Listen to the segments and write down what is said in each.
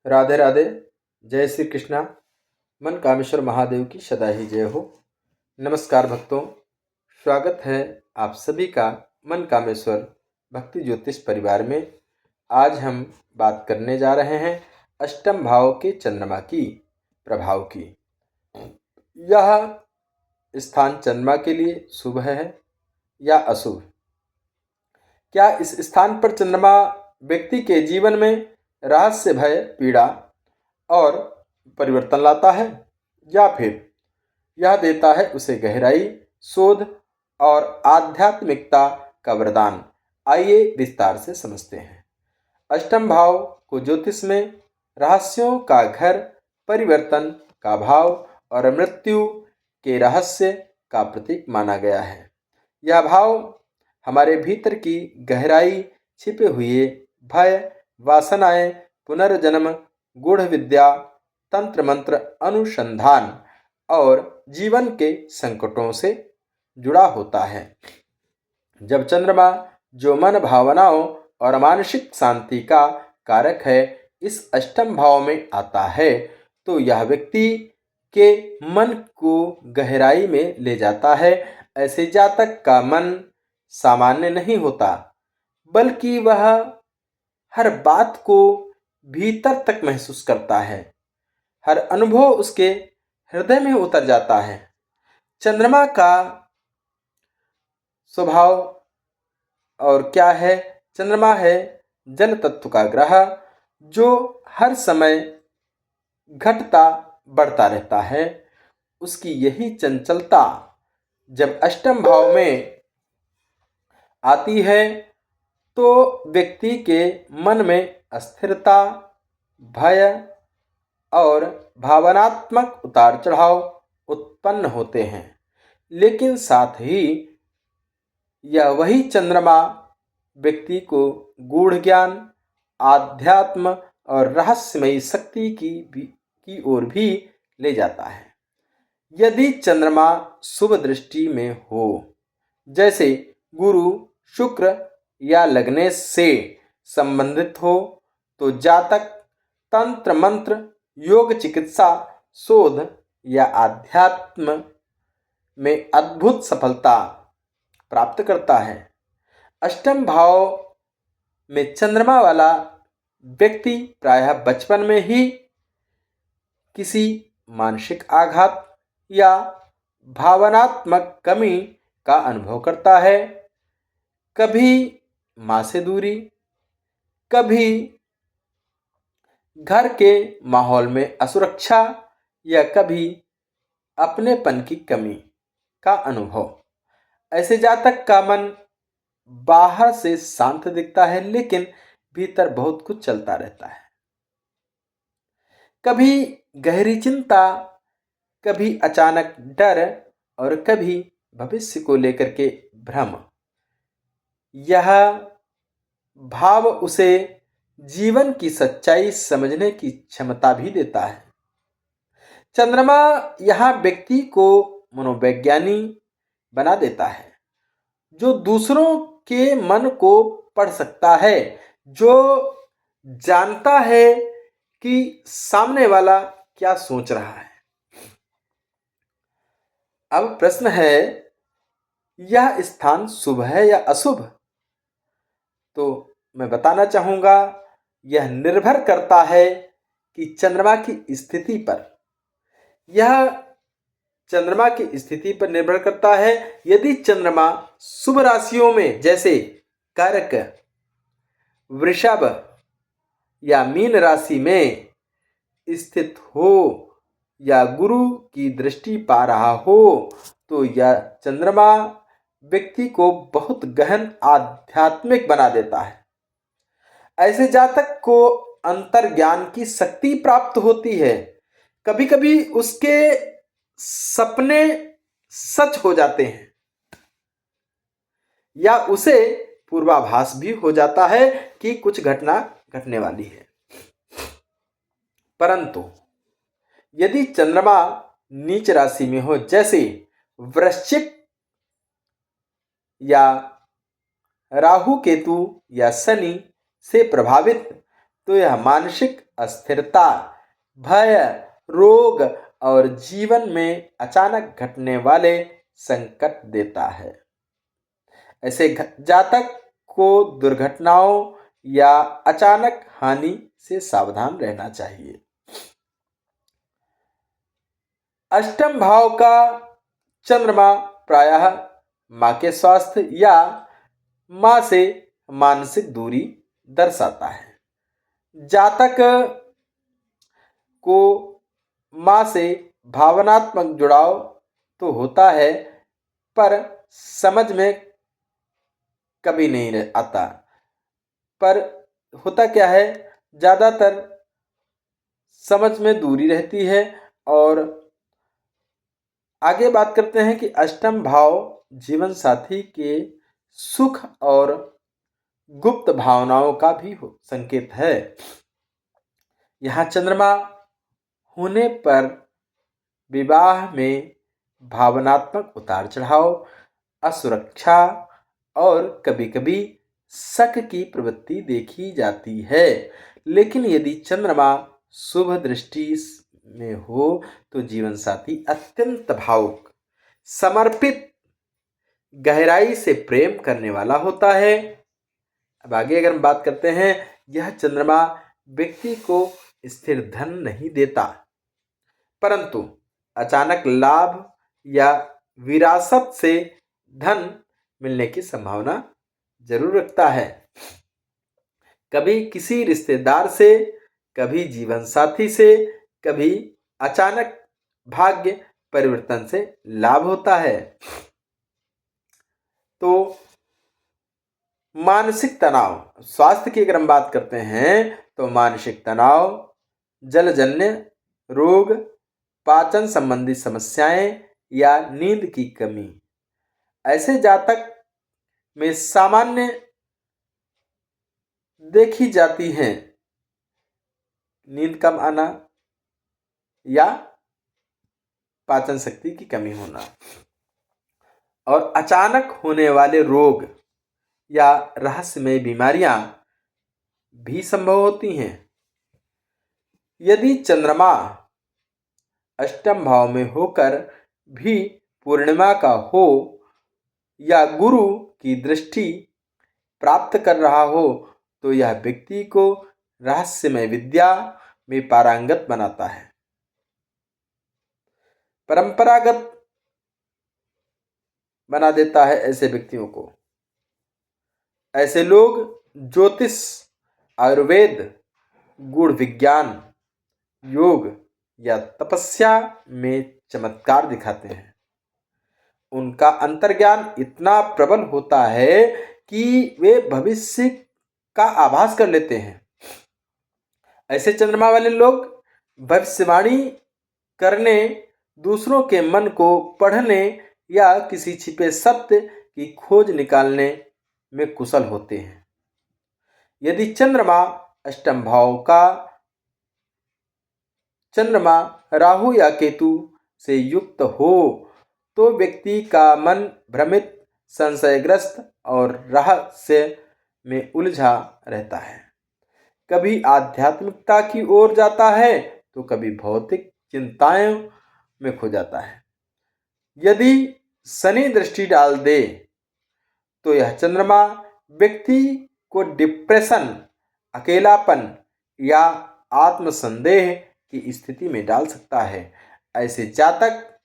राधे राधे। जय श्री कृष्णा। मन कामेश्वर महादेव की सदा ही जय हो। नमस्कार भक्तों, स्वागत है आप सभी का मन कामेश्वर भक्ति ज्योतिष परिवार में। आज हम बात करने जा रहे हैं अष्टम भाव के चंद्रमा की प्रभाव की। यह स्थान चंद्रमा के लिए शुभ है या अशुभ? क्या इस स्थान पर चंद्रमा व्यक्ति के जीवन में रहस्य, भय, पीड़ा और परिवर्तन लाता है, या फिर यह देता है उसे गहराई, शोध और आध्यात्मिकता का वरदान? आइए विस्तार से समझते हैं। अष्टम भाव को ज्योतिष में रहस्यों का घर, परिवर्तन का भाव और मृत्यु के रहस्य का प्रतीक माना गया है। यह भाव हमारे भीतर की गहराई, छिपे हुए भय, वासनाएं, पुनर्जन्म, गूढ़ विद्या, तंत्र मंत्र अनुसंधान और जीवन के संकटों से जुड़ा होता है। जब चंद्रमा, जो मन, भावनाओं और मानसिक शांति का कारक है, इस अष्टम भाव में आता है तो यह व्यक्ति के मन को गहराई में ले जाता है। ऐसे जातक का मन सामान्य नहीं होता, बल्कि वह हर बात को भीतर तक महसूस करता है। हर अनुभव उसके हृदय में उतर जाता है। चंद्रमा का स्वभाव और क्या है? चंद्रमा है जल तत्व का ग्रह, जो हर समय घटता बढ़ता रहता है। उसकी यही चंचलता जब अष्टम भाव में आती है तो व्यक्ति के मन में अस्थिरता, भय और भावनात्मक उतार चढ़ाव उत्पन्न होते हैं। लेकिन साथ ही यह वही चंद्रमा व्यक्ति को गूढ़ ज्ञान, आध्यात्म और रहस्यमयी शक्ति की ओर भी ले जाता है। यदि चंद्रमा शुभ दृष्टि में हो, जैसे गुरु, शुक्र या लग्नेश से संबंधित हो, तो जातक तंत्र मंत्र, योग, चिकित्सा, शोध या आध्यात्म में अद्भुत सफलता प्राप्त करता है। अष्टम भाव में चंद्रमा वाला व्यक्ति प्रायः बचपन में ही किसी मानसिक आघात या भावनात्मक कमी का अनुभव करता है। कभी मां से दूरी, कभी घर के माहौल में असुरक्षा या कभी अपनेपन की कमी का अनुभव। ऐसे जातक का मन बाहर से शांत दिखता है, लेकिन भीतर बहुत कुछ चलता रहता है। कभी गहरी चिंता, कभी अचानक डर और कभी भविष्य को लेकर के भ्रम। यह भाव उसे जीवन की सच्चाई समझने की क्षमता भी देता है। चंद्रमा यहाँ व्यक्ति को मनोवैज्ञानी बना देता है, जो दूसरों के मन को पढ़ सकता है, जो जानता है कि सामने वाला क्या सोच रहा है। अब प्रश्न है, यह स्थान शुभ है या अशुभ? तो मैं बताना चाहूंगा, यह निर्भर करता है कि चंद्रमा की स्थिति पर। यह चंद्रमा की स्थिति पर निर्भर करता है। यदि चंद्रमा शुभ राशियों में, जैसे कर्क, वृषभ या मीन राशि में स्थित हो या गुरु की दृष्टि पा रहा हो, तो यह चंद्रमा व्यक्ति को बहुत गहन आध्यात्मिक बना देता है। ऐसे जातक को अंतर्ज्ञान की शक्ति प्राप्त होती है। कभी कभी उसके सपने सच हो जाते हैं या उसे पूर्वाभास भी हो जाता है कि कुछ घटना घटने वाली है। परंतु यदि चंद्रमा नीच राशि में हो, जैसे वृश्चिक या राहु, केतु या शनि से प्रभावित, तो यह मानसिक अस्थिरता, भय, रोग और जीवन में अचानक घटने वाले संकट देता है। ऐसे जातक को दुर्घटनाओं या अचानक हानि से सावधान रहना चाहिए। अष्टम भाव का चंद्रमा प्रायः मां के स्वास्थ्य या मां से मानसिक दूरी दर्शाता है। जातक को मां से भावनात्मक जुड़ाव तो होता है, पर समझ में कभी नहीं आता। पर होता क्या है, ज्यादातर समझ में दूरी रहती है। और आगे बात करते हैं कि अष्टम भाव जीवन साथी के सुख और गुप्त भावनाओं का भी संकेत है। यहाँ चंद्रमा होने पर विवाह में भावनात्मक उतार चढ़ाव, असुरक्षा और कभी-कभी शक की प्रवृत्ति देखी जाती है। लेकिन यदि चंद्रमा शुभ दृष्टि में हो तो जीवन साथी अत्यंत भावुक, समर्पित, गहराई से प्रेम करने वाला होता है। अब आगे अगर हम बात करते हैं, यह चंद्रमा व्यक्ति को स्थिर धन नहीं देता, परंतु अचानक लाभ या विरासत से धन मिलने की संभावना जरूर रखता है। कभी किसी रिश्तेदार से, कभी जीवन साथी से, कभी अचानक भाग्य परिवर्तन से लाभ होता है। तो मानसिक तनाव, स्वास्थ्य की अगर हम बात करते हैं तो मानसिक तनाव, जलजन्य रोग, पाचन संबंधी समस्याएं या नींद की कमी ऐसे जातक में सामान्य देखी जाती हैं। नींद कम आना या पाचन शक्ति की कमी होना और अचानक होने वाले रोग या रहस्यमय बीमारियां भी संभव होती हैं। यदि चंद्रमा अष्टम भाव में होकर भी पूर्णिमा का हो या गुरु की दृष्टि प्राप्त कर रहा हो तो यह व्यक्ति को रहस्यमय विद्या में पारंगत बनाता है। परंपरागत बना देता है ऐसे व्यक्तियों को। ऐसे लोग ज्योतिष, आयुर्वेद, गूढ़ विज्ञान, योग या तपस्या में चमत्कार दिखाते हैं। उनका अंतर्ज्ञान इतना प्रबल होता है कि वे भविष्य का आभास कर लेते हैं। ऐसे चंद्रमा वाले लोग भविष्यवाणी करने, दूसरों के मन को पढ़ने या किसी छिपे सत्य की खोज निकालने में कुशल होते हैं। यदि चंद्रमा अष्टम भाव का चंद्रमा राहु या केतु से युक्त हो तो व्यक्ति का मन भ्रमित, संशयग्रस्त और रहस्य में उलझा रहता है। कभी आध्यात्मिकता की ओर जाता है तो कभी भौतिक चिंताओं में खो जाता है। यदि शनि दृष्टि डाल दे तो यह चंद्रमा व्यक्ति को डिप्रेशन, अकेलापन या आत्मसंदेह की स्थिति में डाल सकता है। ऐसे जातक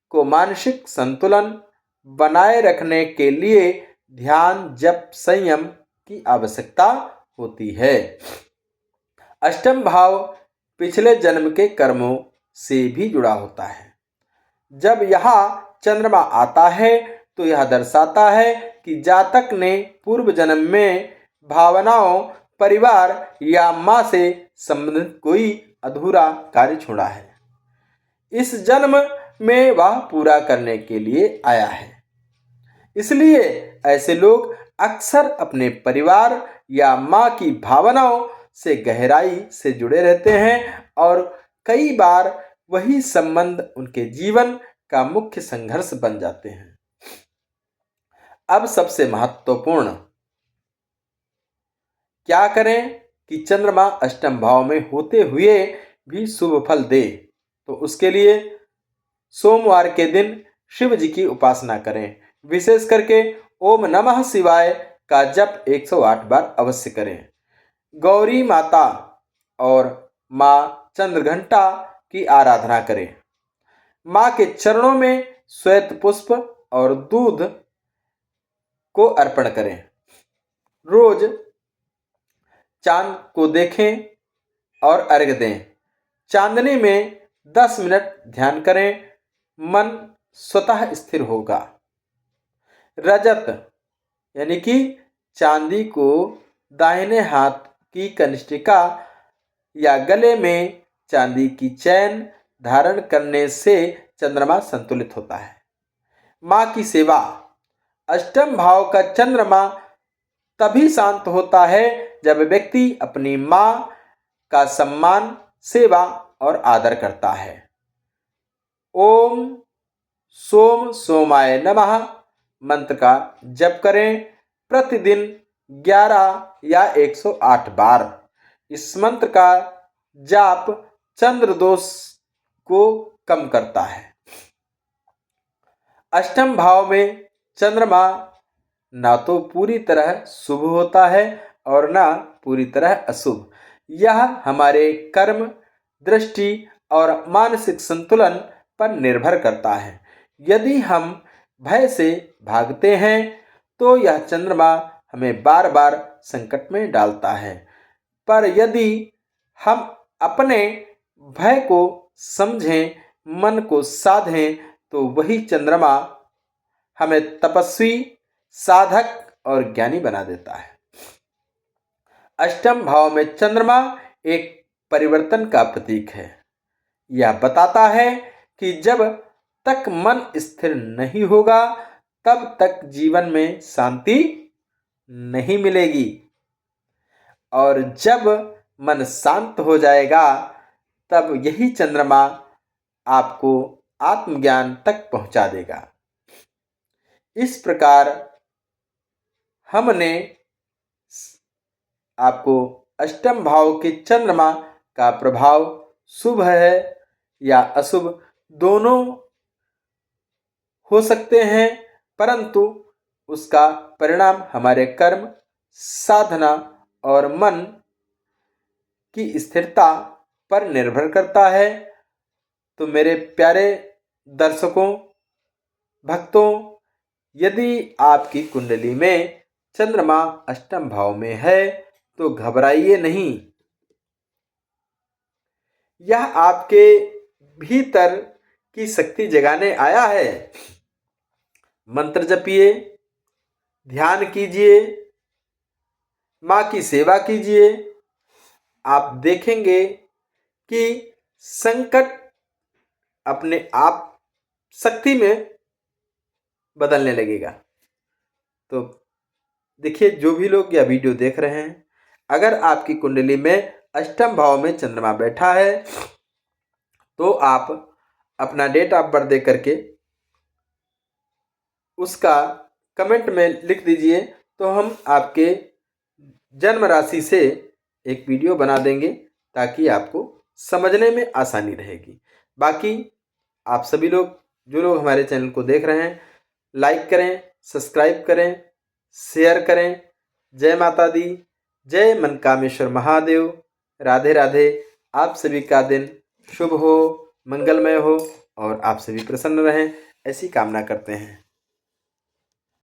को मानसिक संतुलन बनाए रखने के लिए ध्यान, जप, संयम की आवश्यकता होती है। अष्टम भाव पिछले जन्म के कर्मों से भी जुड़ा होता है। जब यहाँ चंद्रमा आता है तो यह दर्शाता है कि जातक ने पूर्व जन्म में भावनाओं, परिवार या मां से संबंधित कोई अधूरा कार्य छोड़ा है। इस जन्म में वह पूरा करने के लिए आया है। इसलिए ऐसे लोग अक्सर अपने परिवार या मां की भावनाओं से गहराई से जुड़े रहते हैं और कई बार वही संबंध उनके जीवन का मुख्य संघर्ष बन जाते हैं। अब सबसे महत्वपूर्ण, क्या करें कि चंद्रमा अष्टम भाव में होते हुए भी शुभ फल दे, तो उसके लिए सोमवार के दिन शिव जी की उपासना करें। विशेष करके ओम नमः शिवाय का जप 108 बार अवश्य करें। गौरी माता और माँ चंद्रघंटा की आराधना करें। माँ के चरणों में श्वेत पुष्प और दूध को अर्पण करें। रोज चांद को देखें और अर्घ्य दें। चांदनी में 10 मिनट ध्यान करें, मन स्वतः स्थिर होगा। रजत यानी कि चांदी को दाहिने हाथ की कनिष्ठिका या गले में चांदी की चैन धारण करने से चंद्रमा संतुलित होता है। माँ की सेवा। अष्टम भाव का चंद्रमा तभी शांत होता है जब व्यक्ति अपनी माँ का सम्मान, सेवा और आदर करता है। ओम सोम सोमाय नमः मंत्र का जप करें प्रतिदिन 11 या 108 बार। इस मंत्र का जाप चंद्र दोष को कम करता है। अष्टम भाव में चंद्रमा ना तो पूरी तरह शुभ होता है और ना पूरी तरह अशुभ। यह हमारे कर्म, दृष्टि और मानसिक संतुलन पर निर्भर करता है। यदि हम भय से भागते हैं तो यह चंद्रमा हमें बार बार संकट में डालता है, पर यदि हम अपने भय को समझें, मन को साधें, तो वही चंद्रमा हमें तपस्वी, साधक और ज्ञानी बना देता है। अष्टम भाव में चंद्रमा एक परिवर्तन का प्रतीक है। यह बताता है कि जब तक मन स्थिर नहीं होगा तब तक जीवन में शांति नहीं मिलेगी, और जब मन शांत हो जाएगा तब यही चंद्रमा आपको आत्मज्ञान तक पहुंचा देगा। इस प्रकार हमने आपको अष्टम भाव के चंद्रमा का प्रभाव शुभ है या अशुभ दोनों हो सकते हैं, परंतु उसका परिणाम हमारे कर्म, साधना और मन की स्थिरता पर निर्भर करता है। तो मेरे प्यारे दर्शकों, भक्तों, यदि आपकी कुंडली में चंद्रमा अष्टम भाव में है तो घबराइए नहीं। यह आपके भीतर की शक्ति जगाने आया है। मंत्र जपिए, ध्यान कीजिए, माँ की सेवा कीजिए। आप देखेंगे कि संकट अपने आप शक्ति में बदलने लगेगा। तो देखिए, जो भी लोग यह वीडियो देख रहे हैं, अगर आपकी कुंडली में अष्टम भाव में चंद्रमा बैठा है तो आप अपना डेट ऑफ बर्थ दे करके उसका कमेंट में लिख दीजिए, तो हम आपके जन्म राशि से एक वीडियो बना देंगे ताकि आपको समझने में आसानी रहेगी। बाकी आप सभी लोग, जो लोग हमारे चैनल को देख रहे हैं, लाइक करें, सब्सक्राइब करें, शेयर करें। जय माता दी, जय मनकामेश्वर महादेव। राधे राधे। आप सभी का दिन शुभ हो, मंगलमय हो और आप सभी प्रसन्न रहें, ऐसी कामना करते हैं।